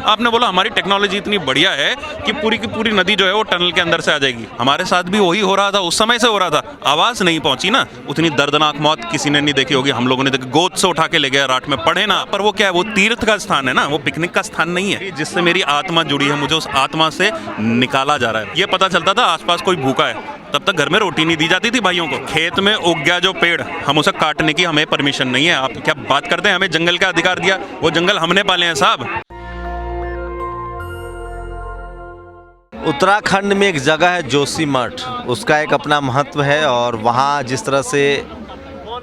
आपने बोला हमारी टेक्नोलॉजी इतनी बढ़िया है कि पूरी की पूरी नदी जो है वो टनल के अंदर से आ जाएगी। हमारे साथ भी वही हो रहा था, उस समय से हो रहा था, आवाज़ नहीं पहुंची ना। उतनी दर्दनाक मौत किसी ने नहीं देखी होगी, हम लोगों ने देखी। गोद से उठा के ले गया रात में, पढ़े ना। पर वो क्या है, वो तीर्थ का स्थान है ना, वो पिकनिक का स्थान नहीं है जिससे मेरी आत्मा जुड़ी है। मुझे उस आत्मा से निकाला जा रहा है। ये पता चलता था आसपास कोई भूखा है, तब तक घर में रोटी नहीं दी जाती थी भाइयों को। खेत में उग गया जो पेड़, हम उसे काटने की हमें परमिशन नहीं है। आप क्या बात करते हैं, हमें जंगल का अधिकार दिया? वो जंगल हमने पाले हैं साहब। उत्तराखंड में एक जगह है जोशीमठ, उसका एक अपना महत्व है। और वहाँ जिस तरह से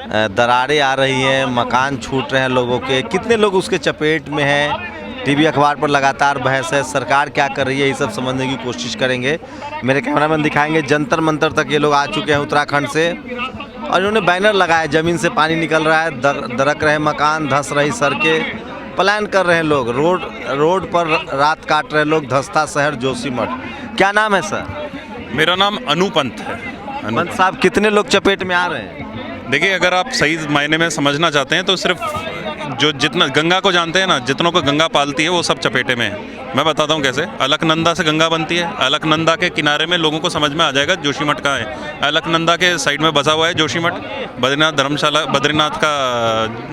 दरारें आ रही हैं, मकान छूट रहे हैं लोगों के, कितने लोग उसके चपेट में हैं, टीवी अखबार पर लगातार बहस है। सरकार क्या कर रही है, ये सब समझने की कोशिश करेंगे। मेरे कैमरामैन दिखाएंगे, जंतर मंतर तक ये लोग आ चुके हैं उत्तराखंड से, और इन्होंने बैनर लगाया, ज़मीन से पानी निकल रहा है, दरक रहे मकान, धंस रही सड़कें, पलायन कर रहे हैं लोग, रोड पर रात काट रहे लोग। धंसता शहर जोशीमठ। क्या नाम है सर? मेरा नाम अनुपंत है। अनुपंत साहब, कितने लोग चपेट में आ रहे हैं? देखिए, अगर आप सही मायने में समझना चाहते हैं तो सिर्फ जो जितना गंगा को जानते हैं ना, जितनों को गंगा पालती है वो सब चपेटे में है। मैं बताता हूँ कैसे। अलकनंदा से गंगा बनती है, अलकनंदा के किनारे में लोगों को समझ में आ जाएगा जोशीमठ कहाँ है। अलकनंदा के साइड में बसा हुआ है जोशीमठ। बद्रीनाथ धर्मशाला, बद्रीनाथ का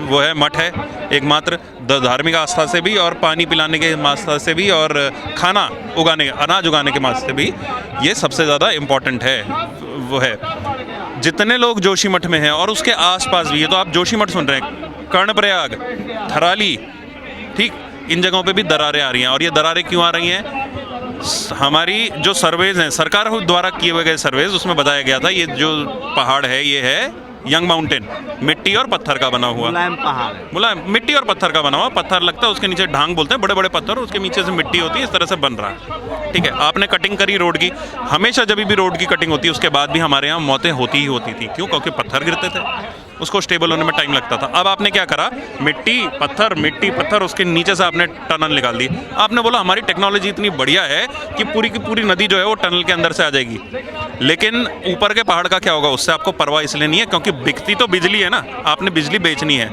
वो है मठ है एकमात्र, धार्मिक आस्था से भी और पानी पिलाने के आस्था से भी और खाना उगाने, अनाज उगाने के मास्ते से भी ये सबसे ज़्यादा इम्पॉर्टेंट है। वो है जितने लोग जोशीमठ में हैं और उसके आसपास भी, ये तो आप जोशीमठ सुन रहे हैं, कर्णप्रयाग, थराली, ठीक, इन जगहों पे भी दरारें आ रही हैं। और ये दरारें क्यों आ रही हैं? हमारी जो सर्वेज हैं, सरकार द्वारा किए हुए गए सर्वेज, उसमें बताया गया था ये जो पहाड़ है ये है यंग माउंटेन, मिट्टी और पत्थर का बना हुआ। मुलायम पहाड़, मुलायम मिट्टी और पत्थर का बना हुआ। पत्थर लगता है, उसके नीचे ढांग बोलते हैं, बड़े बड़े पत्थर, उसके नीचे से मिट्टी होती है, इस तरह से बन रहा है। ठीक है, आपने कटिंग करी रोड की। हमेशा जब भी रोड की कटिंग होती है उसके बाद भी हमारे यहाँ मौतें होती ही होती थी। क्यों? क्योंकि पत्थर गिरते थे, उसको स्टेबल होने में टाइम लगता था। अब आपने क्या करा, मिट्टी पत्थर, उसके नीचे से आपने टनल निकाल दी। आपने बोला हमारी टेक्नोलॉजी इतनी बढ़िया है कि पूरी की पूरी नदी जो है वो टनल के अंदर से आ जाएगी। लेकिन ऊपर के पहाड़ का क्या होगा, उससे आपको परवाह इसलिए नहीं है क्योंकि बिकती तो बिजली है ना, आपने बिजली बेचनी है।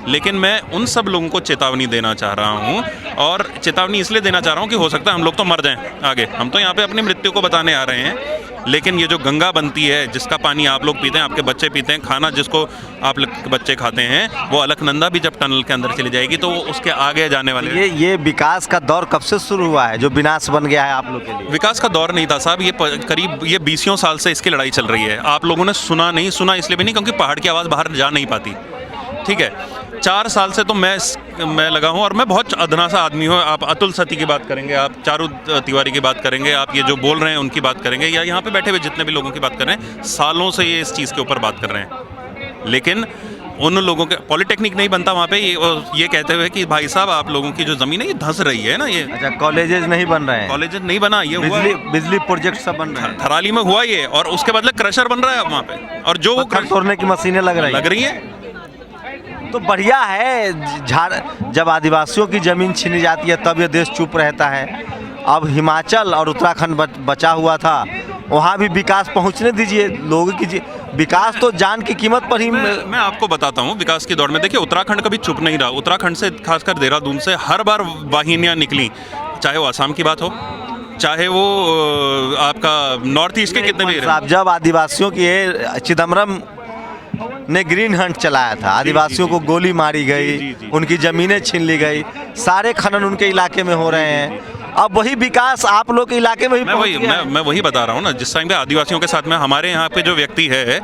लेकिन मैं उन सब लोगों को चेतावनी देना चाह रहा हूँ, और चेतावनी इसलिए देना चाह रहा हूँ कि हो सकता है हम लोग तो मर जाएं आगे। हम तो यहाँ पे अपनी मृत्यु को बताने आ रहे हैं, लेकिन ये जो गंगा बनती है, जिसका पानी आप लोग पीते हैं, आपके बच्चे पीते हैं, खाना जिसको आप बच्चे खाते हैं, वो अलकनंदा भी जब टनल के अंदर चली जाएगी तो वो उसके आगे जाने वाले। ये विकास का दौर कब से शुरू हुआ है जो विनाश बन गया है आप लोग के लिए? विकास का दौर नहीं था साहब, ये करीब 20 साल से इसकी लड़ाई चल रही है। आप लोगों ने सुना इसलिए भी नहीं क्योंकि पहाड़ की आवाज़ बाहर जा नहीं पाती। ठीक है, 4 साल से तो मैं लगा हूँ, और मैं बहुत अधना सा आदमी हूँ। आप अतुल सती की बात करेंगे, आप चारू तिवारी की बात करेंगे, आप ये जो बोल रहे हैं उनकी बात करेंगे, या यहाँ पे बैठे हुए जितने भी लोगों की बात कर रहे हैं, सालों से ये इस चीज़ के ऊपर बात कर रहे हैं। लेकिन उन लोगों के पॉलिटेक्निक नहीं बनता वहाँ पे, ये कहते हुए कि भाई साहब आप लोगों की जो ज़मीन है ये धंस रही है ना। ये अच्छा, कॉलेजेस नहीं बन रहे हैं? कॉलेजेस नहीं बना, ये बिजली प्रोजेक्ट सब बन रहे हैं। थराली में हुआ ये, और उसके बदले क्रशर बन रहा है अब वहाँ पे, और जो वो तोड़ने की मशीनें लग रही हैं। तो बढ़िया है। जब आदिवासियों की ज़मीन छीनी जाती है तब ये देश चुप रहता है। अब हिमाचल और उत्तराखंड बचा हुआ था, वहाँ भी विकास पहुँचने दीजिए लोगों की। विकास तो जान की कीमत पर ही। मैं आपको बताता हूँ, विकास के दौर में देखिए उत्तराखंड कभी चुप नहीं रहा। उत्तराखंड से, खासकर देहरादून से हर बार वाहिनियाँ निकली, चाहे वो असम की बात हो, चाहे वो आपका नॉर्थ ईस्ट के कितने भी। जब आदिवासियों की चिदम्बरम ने ग्रीन हंट चलाया था, आदिवासियों को गोली मारी गई, उनकी ज़मीनें छीन ली गई, सारे खनन उनके इलाके में हो रहे हैं। अब वही विकास आप लोग के इलाके में भी मैं वही बता रहा हूँ ना। जिस टाइम पे आदिवासियों के साथ में हमारे यहाँ पे जो व्यक्ति है,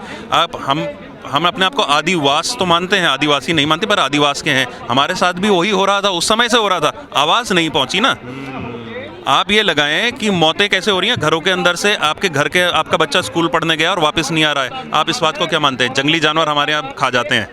हम अपने आप को आदिवास तो मानते हैं, आदिवासी नहीं मानते, पर आदिवास के हैं। हमारे साथ भी वही हो रहा था, उस समय से हो रहा था, आवाज़ नहीं पहुँची ना। आप ये लगाएं कि मौतें कैसे हो रही हैं घरों के अंदर से। आपका बच्चा स्कूल पढ़ने गया और वापस नहीं आ रहा है। आप इस बात को क्या मानते हैं? जंगली जानवर हमारे यहाँ खा जाते हैं,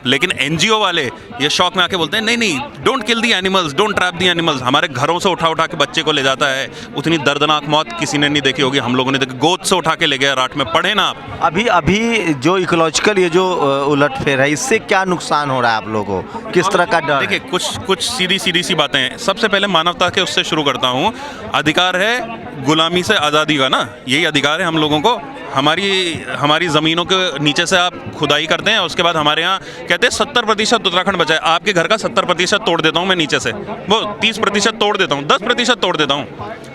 लेकिन एनजीओ वाले ये शौक में आके बोलते हैं नहीं, don't kill the animals, don't trap the animals. हमारे घरों से उठा के बच्चे को ले जाता है। उतनी दर्दनाक मौत किसी ने नहीं देखी होगी, हम लोगों ने देखी। गोद से उठा के ले गया रात में, पढ़े ना आप। अभी जो इकोलॉजिकल ये जो उलटफेर है, इससे क्या नुकसान हो रहा है आप लोगों को? किस तरह का डर? देखिए, कुछ सीधी सी बातें हैं। सबसे पहले मानवता के उससे शुरू करता हूँ। अधिकार है गुलामी से आज़ादी का ना, यही अधिकार है हम लोगों को। हमारी ज़मीनों के नीचे से आप खुदाई करते हैं, उसके बाद हमारे यहाँ कहते हैं 70% उत्तराखंड बचा है। आपके घर का 70% तोड़ देता हूँ मैं नीचे से, वो 30% तोड़ देता हूँ, 10% तोड़ देता हूँ,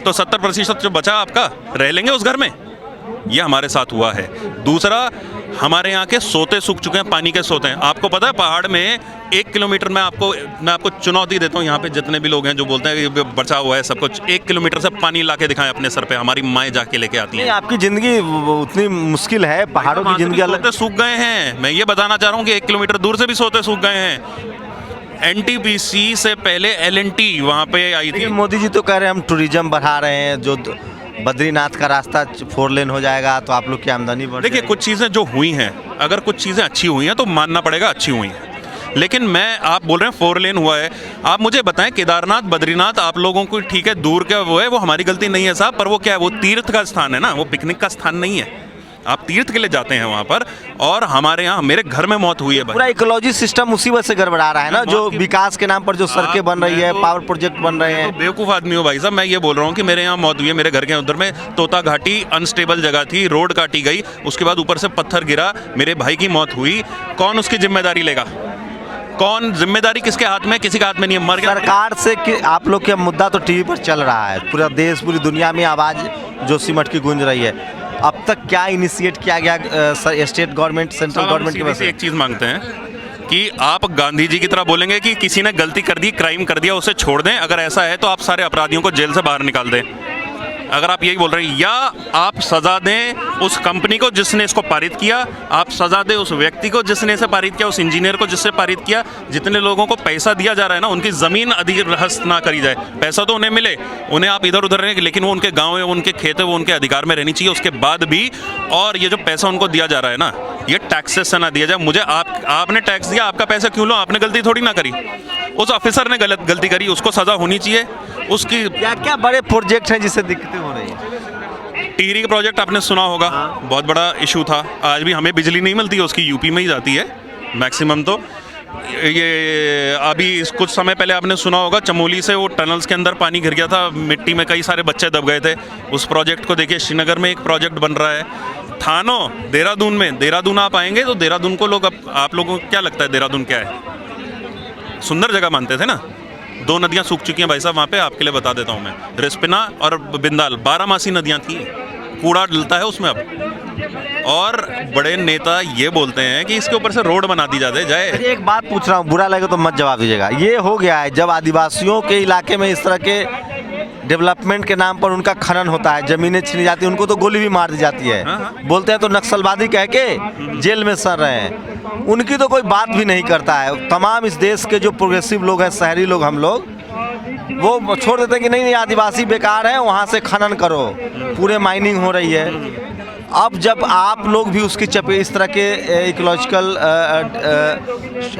तो 70% जो बचा आपका रह लेंगे उस घर में। ये हमारे साथ हुआ है। दूसरा, हमारे यहाँ के सोते सूख चुके हैं, पानी के सोते हैं। आपको पता है पहाड़ में 1 किलोमीटर में मैं आपको चुनौती देता हूँ, यहाँ पे जितने भी लोग हैं जो बोलते हैं कि बचा हुआ है सब कुछ, 1 किलोमीटर से पानी ला के दिखाएं अपने सर पे। हमारी माएँ जाके लेके आती हैं। नहीं, आपकी ज़िंदगी उतनी मुश्किल है, पहाड़ों की ज़िंदगी अलग। सोते सूख गए हैं। मैं ये बताना चाह रहा हूँ कि 1 किलोमीटर दूर से भी सोते सूख गए हैं। NTPC से पहले LNT वहाँ पे आई थी। मोदी जी तो कह रहे हैं हम टूरिज्म बढ़ा रहे हैं, जो बद्रीनाथ का रास्ता 4 लेन हो जाएगा तो आप लोग की आमदनी बढ़ देखिए, जाएगी। कुछ चीज़ें जो हुई हैं, अगर कुछ चीज़ें अच्छी हुई हैं तो मानना पड़ेगा अच्छी हुई हैं। लेकिन आप बोल रहे हैं 4 लेन हुआ है, आप मुझे बताएं केदारनाथ बद्रीनाथ आप लोगों को ठीक है दूर क्या वो है, वो हमारी गलती नहीं है साहब, पर वो क्या है, वो तीर्थ का स्थान है ना, वो पिकनिक का स्थान नहीं है। आप तीर्थ के लिए जाते हैं वहाँ पर, और हमारे यहाँ मेरे घर में मौत हुई है भाई। पूरा इकोलॉजी सिस्टम उसी वजह से गड़बड़ा रहा है ना, जो विकास के नाम पर जो सड़कें बन रही है, पावर प्रोजेक्ट बन रहे हैं। तो बेवकूफ़ आदमी हो भाई साहब। मैं ये बोल रहा हूँ कि मेरे यहाँ मौत हुई है, मेरे घर के उधर में तोता घाटी अनस्टेबल जगह थी, रोड काटी गई, उसके बाद ऊपर से पत्थर गिरा, मेरे भाई की मौत हुई। कौन उसकी जिम्मेदारी लेगा? कौन जिम्मेदारी किसके हाथ में? किसी के हाथ में नहीं है। मर गया सरकार से कि आप लोग का मुद्दा तो टीवी पर चल रहा है, पूरा देश पूरी दुनिया में आवाज़ जोशीमठ की गूंज रही है। अब तक क्या इनिशिएट किया गया स्टेट गवर्नमेंट, सेंट्रल गवर्नमेंट की वजह से? एक चीज़ मांगते हैं कि आप गांधी जी की तरह बोलेंगे कि किसी ने गलती कर दी, क्राइम कर दिया, उसे छोड़ दें। अगर ऐसा है तो आप सारे अपराधियों को जेल से बाहर निकाल दें। अगर आप यही बोल रहे हैं, या आप सज़ा दें उस कंपनी को जिसने इसको पारित किया, आप सज़ा दें उस व्यक्ति को जिसने इसे पारित किया, उस इंजीनियर को जिससे पारित किया। जितने लोगों को पैसा दिया जा रहा है ना, उनकी ज़मीन अधिग्रहस्त ना करी जाए। पैसा तो उन्हें मिले, उन्हें आप इधर उधर रहें, लेकिन वो उनके गाँव है, उनके खेत है, वो उनके अधिकार में रहनी चाहिए उसके बाद भी। और ये जो पैसा उनको दिया जा रहा है ना, ये टैक्सेस से ना दिया जाए। मुझे आपने टैक्स दिया, आपका पैसा क्यों लो? आपने गलती थोड़ी ना करी, उस ऑफिसर ने गलती करी, उसको सज़ा होनी चाहिए। उसकी क्या क्या बड़े प्रोजेक्ट हैं जिससे दिक्कतें हो रही हैं? टिहरी का प्रोजेक्ट आपने सुना होगा, बहुत बड़ा इशू था। आज भी हमें बिजली नहीं मिलती है, उसकी यूपी में ही जाती है मैक्सिमम। तो ये अभी कुछ समय पहले आपने सुना होगा, चमोली से वो टनल्स के अंदर पानी गिर गया था, मिट्टी में कई सारे बच्चे दब गए थे। उस प्रोजेक्ट को देखिए, श्रीनगर में एक प्रोजेक्ट बन रहा है, थानो देहरादून में। देहरादून आप आएंगे तो देहरादून को लोग, आप लोगों को क्या लगता है देहरादून क्या है? सुंदर जगह मानते थे ना। 2 नदियाँ सूख चुकी हैं भाई साहब वहाँ पे, आपके लिए बता देता हूँ मैं। रिस्पिना और बिंदाल 12 नदियाँ थी, कूड़ा डलता है उसमें अब। और बड़े नेता ये बोलते हैं कि इसके ऊपर से रोड बना दी जाए। एक बात पूछ रहा हूँ, बुरा लगे तो मत जवाब दीजिएगा। ये हो गया है जब आदिवासियों के इलाके में इस तरह के डेवलपमेंट के नाम पर उनका खनन होता है, जमीनें छीनी जाती हैं, उनको तो गोली भी मार दी जाती है। बोलते हैं तो नक्सलवादी कह के जेल में सड़ रहे हैं। उनकी तो कोई बात भी नहीं करता है। तमाम इस देश के जो प्रोग्रेसिव लोग हैं, शहरी लोग, हम लोग, वो छोड़ देते हैं कि नहीं आदिवासी बेकार है, वहाँ से खनन करो, पूरे माइनिंग हो रही है। अब जब आप लोग भी उसकी चपेट, इस तरह के इकोलॉजिकल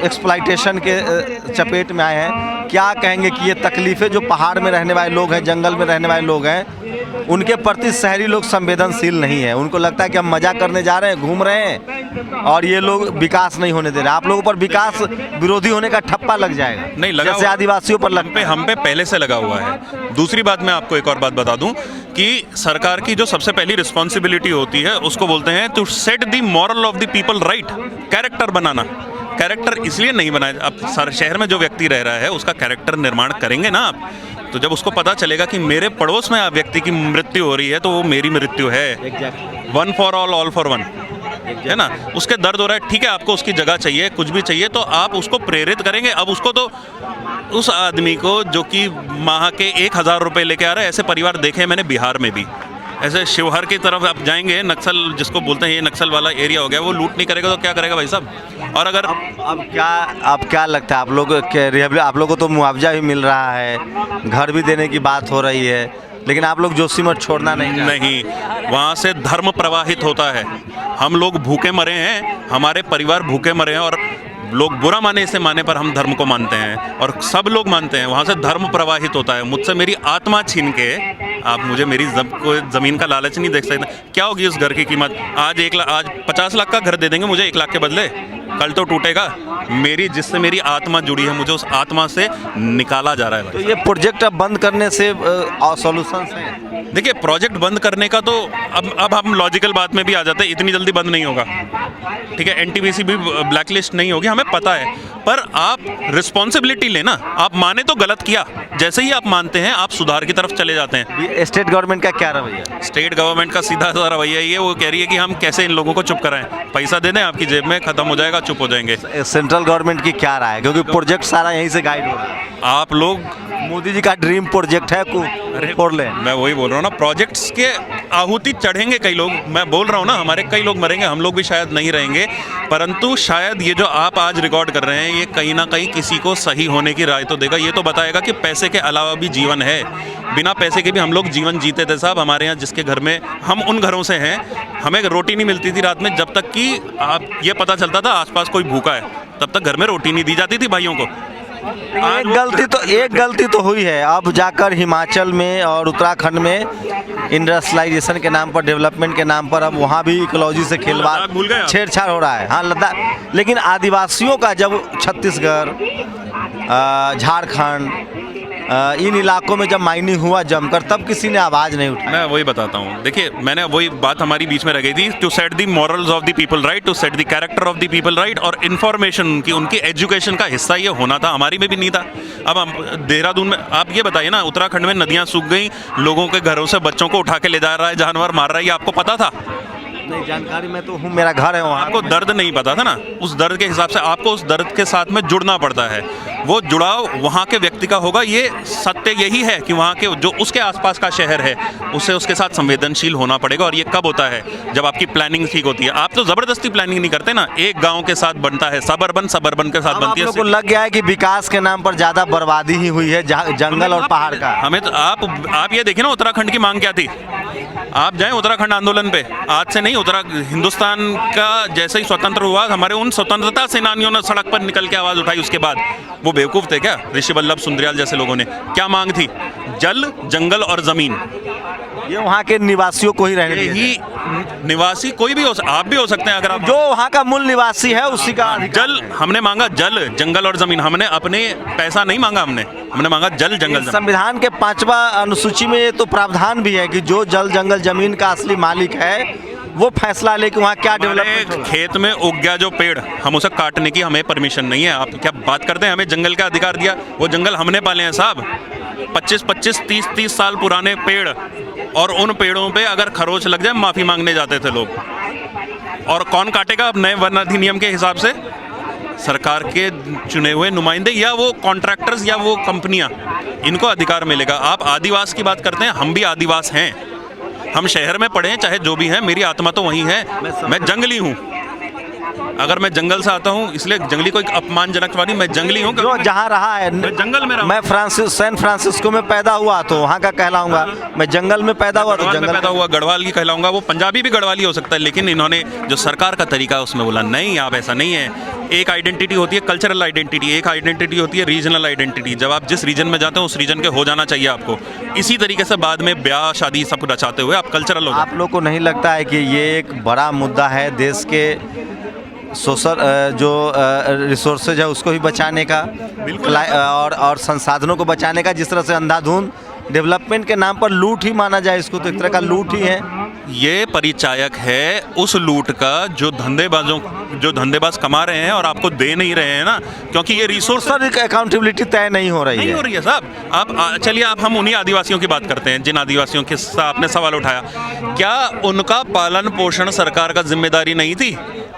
एक्सप्लॉइटेशन के चपेट में आए हैं, क्या कहेंगे कि ये तकलीफ़ें जो पहाड़ में रहने वाले लोग हैं, जंगल में रहने वाले लोग हैं, उनके प्रति शहरी लोग संवेदनशील नहीं है? उनको लगता है कि हम मजा करने जा रहे हैं, घूम रहे हैं, और ये लोग विकास नहीं होने दे रहे। आप लोगों पर विकास विरोधी होने का ठप्पा लग जाएगा, नहीं लगा, जैसे आदिवासियों पर लगता है। हम पे पहले से लगा हुआ है। दूसरी बात, मैं आपको एक और बात बता दूं कि सरकार की जो सबसे पहली रिस्पॉन्सिबिलिटी होती है, उसको बोलते हैं to set the moral of the people right. Character बनाना। कैरेक्टर इसलिए नहीं बनाया, अब शहर में जो व्यक्ति रह रहा है उसका कैरेक्टर निर्माण करेंगे ना आप, तो जब उसको पता चलेगा कि मेरे पड़ोस में व्यक्ति की मृत्यु हो रही है तो वो मेरी मृत्यु है। One for all for one, है ना। उसके दर्द हो रहा है, ठीक है, आपको उसकी जगह चाहिए, कुछ भी चाहिए, तो आप उसको प्रेरित करेंगे। अब उसको तो, उस आदमी को जो कि माह के 1000 रुपये लेके आ रहा है, ऐसे परिवार देखे मैंने बिहार में भी। ऐसे शिवहर की तरफ आप जाएंगे, नक्सल जिसको बोलते हैं, ये नक्सल वाला एरिया हो गया, वो लूट नहीं करेगा तो क्या करेगा भाई साहब? और अगर अब क्या लगता है आप लोग के, आप लोगों को तो मुआवजा भी मिल रहा है, घर भी देने की बात हो रही है, लेकिन आप लोग जोशीमठ छोड़ना नहीं, वहाँ से धर्म प्रवाहित होता है। हम लोग भूखे मरे हैं, हमारे परिवार भूखे मरे हैं, और लोग बुरा माने इसे माने पर हम धर्म को मानते हैं, और सब लोग मानते हैं। वहाँ से धर्म प्रवाहित होता है। मुझसे मेरी आत्मा छीन के आप मुझे मेरी ज़मीन का लालच नहीं देख सकते। क्या होगी उस घर की कीमत? आज 50 लाख का घर दे देंगे मुझे 1 लाख के बदले, कल तो टूटेगा। जिससे मेरी आत्मा जुड़ी है, मुझे उस आत्मा से निकाला जा रहा है तो भाई। ये प्रोजेक्ट अब बंद करने से सॉल्यूशंस हैं? देखिए, प्रोजेक्ट बंद करने का तो अब हम लॉजिकल बात में भी आ जाते हैं, इतनी जल्दी बंद नहीं होगा, ठीक है। एनटीपीसी भी ब्लैकलिस्ट नहीं होगी, हमें पता है, पर आप रिस्पॉन्सिबिलिटी लेना। आप माने तो गलत किया, जैसे ही आप मानते हैं आप सुधार की तरफ चले जाते हैं। ये स्टेट गवर्नमेंट का क्या रवैया? स्टेट गवर्नमेंट का सीधा सा रवैया ये, वो कह रही है कि हम कैसे इन लोगों को चुप कराएं, पैसा दे दें आपकी जेब में, खत्म हो जाएगा, चुप हो जाएंगे। सेंट्रल गवर्नमेंट की क्या राय है, क्योंकि प्रोजेक्ट सारा यहीं से गाइड हो रहा है। आप लोग, मोदी जी का ड्रीम प्रोजेक्ट है फोर लेन। मैं वही बोल रहा हूँ ना, प्रोजेक्ट्स के आहुति चढ़ेंगे कई लोग, मैं बोल रहा हूँ ना, हमारे कई लोग मरेंगे, हम लोग भी शायद नहीं रहेंगे, परंतु शायद ये जो आप आज रिकॉर्ड कर रहे हैं, ये कहीं ना कहीं किसी को सही होने की राय तो देगा। ये तो बताएगा कि पैसे के अलावा भी जीवन है, बिना पैसे के भी हम लोग जीवन जीते थे साहब। हमारे यहाँ जिसके घर में, हम उन घरों से हैं, हमें रोटी नहीं मिलती थी रात में, जब तक कि आप ये पता चलता था आसपास कोई भूखा है, तब तक घर में रोटी नहीं दी जाती थी भाइयों को। एक गलती तो हुई है, अब जाकर हिमाचल में और उत्तराखंड में इंडस्ट्रियलाइजेशन के नाम पर, डेवलपमेंट के नाम पर, अब वहाँ भी इकोलॉजी से खिलवाड़, भूल गए आप। छेड़छाड़ हो रहा है। हाँ, लद्दाख। लेकिन आदिवासियों का जब छत्तीसगढ़, झारखंड, इन इलाकों में जब माइनिंग हुआ जमकर, तब किसी ने आवाज़ नहीं उठाई। मैं वही बताता हूँ, देखिए, मैंने वही बात हमारी बीच में रह गई थी, to set the morals of the people right, to set the character of the people right, और इन्फॉर्मेशन उनकी एजुकेशन का हिस्सा ये होना था, हमारी में भी नहीं था। अब हम देहरादून में, आप ये बताइए ना, उत्तराखंड में नदियाँ सूख गई, लोगों के घरों से बच्चों को उठा के ले जा रहा है, जानवर मार रहा है, ये आपको पता था? नहीं, जानकारी में तो हूँ, मेरा घर है वहाँ। आपको दर्द नहीं पता था ना, उस दर्द के हिसाब से आपको उस दर्द के साथ में जुड़ना पड़ता है। वो जुड़ाव वहाँ के व्यक्ति का होगा, ये सत्य यही है कि वहाँ के जो उसके आसपास का शहर है, उसे उसके साथ संवेदनशील होना पड़ेगा। और ये कब होता है? जब आपकी प्लानिंग ठीक होती है। आप तो ज़बरदस्ती प्लानिंग नहीं करते ना, एक गाँव के साथ बनता है, सबर्बन के साथ बनती है। आप लोगों को लग गया है कि विकास के नाम पर ज़्यादा बर्बादी ही हुई है, जंगल और पहाड़ का। हमें तो आप ये देखिए ना, उत्तराखंड की मांग क्या थी? आप जाएं उत्तराखंड आंदोलन पे, आज से नहीं, हिंदुस्तान का जैसे ही स्वतंत्र हुआ, हमारे उन स्वतंत्रता सेनानियों ने सड़क पर निकल के आवाज़ उठाई। उसके बाद वो बेवकूफ़ थे क्या? ऋषि वल्लभ सुंदरयाल जैसे लोगों ने क्या मांग थी? जल, जंगल और ज़मीन। ये वहाँ के निवासियों को ही रहने ही निवासी कोई भी हो, आप भी हो सकते हैं, अगर आप जो वहाँ का मूल निवासी है उसी का जल। हमने मांगा जल, जंगल और जमीन, हमने अपने पैसा नहीं मांगा, हमने मांगा जल, जंगल, जमीन। संविधान के 5वां अनुसूची में ये तो प्रावधान भी है कि जो जल, जंगल, जमीन का असली मालिक है वो फैसला ले कि वहाँ क्या डेवलपमेंट। खेत में उग गया जो पेड़, हम उसे काटने की हमें परमिशन नहीं है। आप क्या बात करते हैं? हमें जंगल का अधिकार दिया, वो जंगल हमने पाले हैं साहब। 25-25, 30-30 साल पुराने पेड़, और उन पेड़ों पे अगर खरोच लग जाए माफ़ी मांगने जाते थे लोग। और कौन काटेगा अब नए वन अधिनियम के हिसाब से? सरकार के चुने हुए नुमाइंदे, या वो कॉन्ट्रैक्टर्स, या वो कंपनियां, इनको अधिकार मिलेगा। आप आदिवास की बात करते हैं, हम भी आदिवास हैं, हम शहर में पढ़े हैं, चाहे जो भी हैं, मेरी आत्मा तो वहीं है। मैं जंगली हूँ, अगर मैं जंगल से आता हूँ, इसलिए जंगली कोई अपमानजनक वाली, मैं जंगली हूँ जो जहाँ रहा है, मैं जंगल में रहा। मैं सैन फ्रांसिस्को में पैदा हुआ तो वहाँ का कहलाऊंगा, मैं जंगल में पैदा हुआ तो जंगल में पैदा हुआ, गढ़वाल की कहलाऊंगा। वो पंजाबी भी गढ़वाली हो सकता है, लेकिन इन्होंने जो सरकार का तरीका है उसमें बोला नहीं, आप ऐसा नहीं है। एक आइडेंटिटी होती है कल्चरल आइडेंटिटी, एक आइडेंटिटी होती है रीजनल आइडेंटिटी। जब आप जिस रीजन में जाते हैं उस रीजन के हो जाना चाहिए आपको। इसी तरीके से बाद में ब्याह शादी सब रचाते हुए आप कल्चरल हो जाते हैं। आप लोग को नहीं लगता है कि ये एक बड़ा मुद्दा है देश के सोशल जो रिसोर्सेज है उसको भी बचाने का, और संसाधनों को बचाने का? जिस तरह से अंधाधुंध डेवलपमेंट के नाम पर लूट ही माना जाए इसको, तो एक तरह का लूट ही है। ये परिचायक है उस लूट का जो धंधेबाज कमा रहे हैं और आपको दे नहीं रहे हैं ना, क्योंकि ये रिसोर्स अकाउंटेबिलिटी तय नहीं हो रही है साहब। आप चलिए, हम उन्हीं आदिवासियों की बात करते हैं जिन आदिवासियों के आपने सवाल उठाया। क्या उनका पालन पोषण सरकार का जिम्मेदारी नहीं थी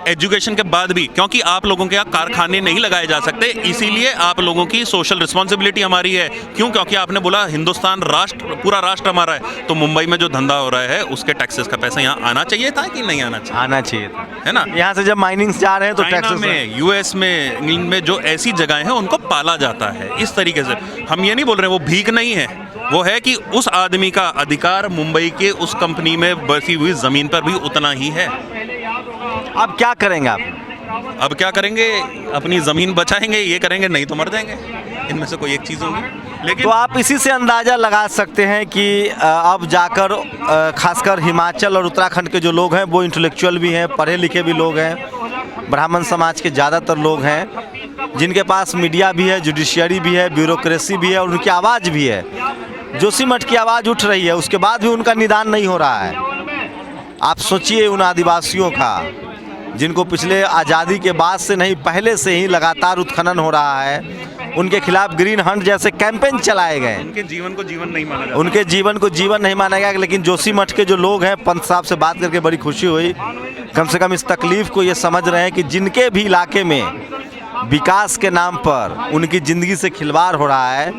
एजुकेशन के बाद भी? क्योंकि आप लोगों के यहाँ कारखाने नहीं लगाए जा सकते, इसीलिए आप लोगों की सोशल रिस्पॉन्सिबिलिटी हमारी है। क्यों? क्योंकि आपने बोला हिंदुस्तान राष्ट्र, पूरा राष्ट्र हमारा है, तो मुंबई में जो धंधा हो रहा है उसके टैक्सेस का पैसा यहाँ आना चाहिए था कि नहीं आना चाहिए? आना चाहिए था, है ना। यहाँ से जब माइनिंग्स जा रहे हैं तो टैक्सेस में, यूएस में, इंग्लैंड में जो ऐसी जगहें हैं उनको पाला जाता है इस तरीके से। हम ये नहीं बोल रहे वो भीख नहीं है, वो है कि उस आदमी का अधिकार मुंबई के उस कंपनी में बसी हुई जमीन पर भी उतना ही है। अब क्या करेंगे आप? अब क्या करेंगे? अपनी ज़मीन बचाएंगे, ये करेंगे, नहीं तो मर जाएंगे। इनमें से कोई एक चीज़ होगी। लेकिन तो आप इसी से अंदाज़ा लगा सकते हैं कि अब जाकर खासकर हिमाचल और उत्तराखंड के जो लोग हैं वो इंटेलेक्चुअल भी हैं, पढ़े लिखे भी लोग हैं, ब्राह्मण समाज के ज़्यादातर लोग हैं जिनके पास मीडिया भी है, जुडिशियरी भी है, ब्यूरोक्रेसी भी है और उनकी आवाज़ भी है। जोशीमठ की आवाज़ उठ रही है, उसके बाद भी उनका निदान नहीं हो रहा है। आप सोचिए उन आदिवासियों का जिनको पिछले आज़ादी के बाद से नहीं, पहले से ही लगातार उत्खनन हो रहा है। उनके खिलाफ ग्रीन हंट जैसे कैंपेन चलाए गए। उनके जीवन को जीवन नहीं माना जाता। उनके जीवन को जीवन नहीं माना गया। लेकिन जोशीमठ के जो लोग हैं, पंत साहब से बात करके बड़ी खुशी हुई। कम से कम इस तकलीफ़ को ये समझ रहे हैं कि जिनके भी इलाके में विकास के नाम पर उनकी ज़िंदगी से खिलवाड़ हो रहा है,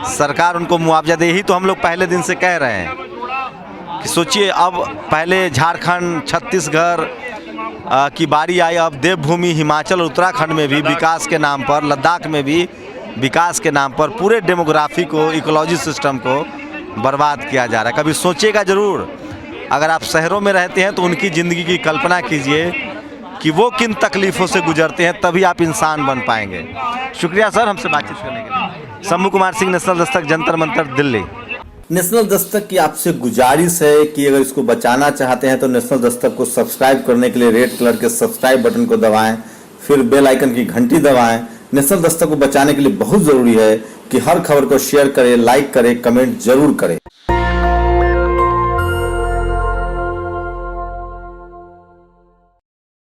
सरकार उनको मुआवजा दे। यही तो हम लोग पहले दिन से कह रहे हैं कि सोचिए, अब पहले झारखंड, छत्तीसगढ़ की बारी आई, अब देवभूमि हिमाचल, उत्तराखंड में भी विकास के नाम पर, लद्दाख में भी विकास के नाम पर पूरे डेमोग्राफी को, इकोलॉजी सिस्टम को बर्बाद किया जा रहा है। कभी सोचिएगा ज़रूर, अगर आप शहरों में रहते हैं तो उनकी ज़िंदगी की कल्पना कीजिए कि वो किन तकलीफ़ों से गुजरते हैं, तभी आप इंसान बन पाएंगे। शुक्रिया सर हमसे बातचीत करने के लिए। शंभू कुमार सिंह, नेशनल दस्तक, जंतर मंतर, दिल्ली। नेशनल दस्तक की आपसे गुजारिश है कि अगर इसको बचाना चाहते हैं तो नेशनल दस्तक को सब्सक्राइब करने के लिए रेड कलर के सब्सक्राइब बटन को दबाएं, फिर बेल आइकन की घंटी दबाएं। नेशनल दस्तक को बचाने के लिए बहुत ज़रूरी है कि हर खबर को शेयर करें, लाइक करें, कमेंट जरूर करें।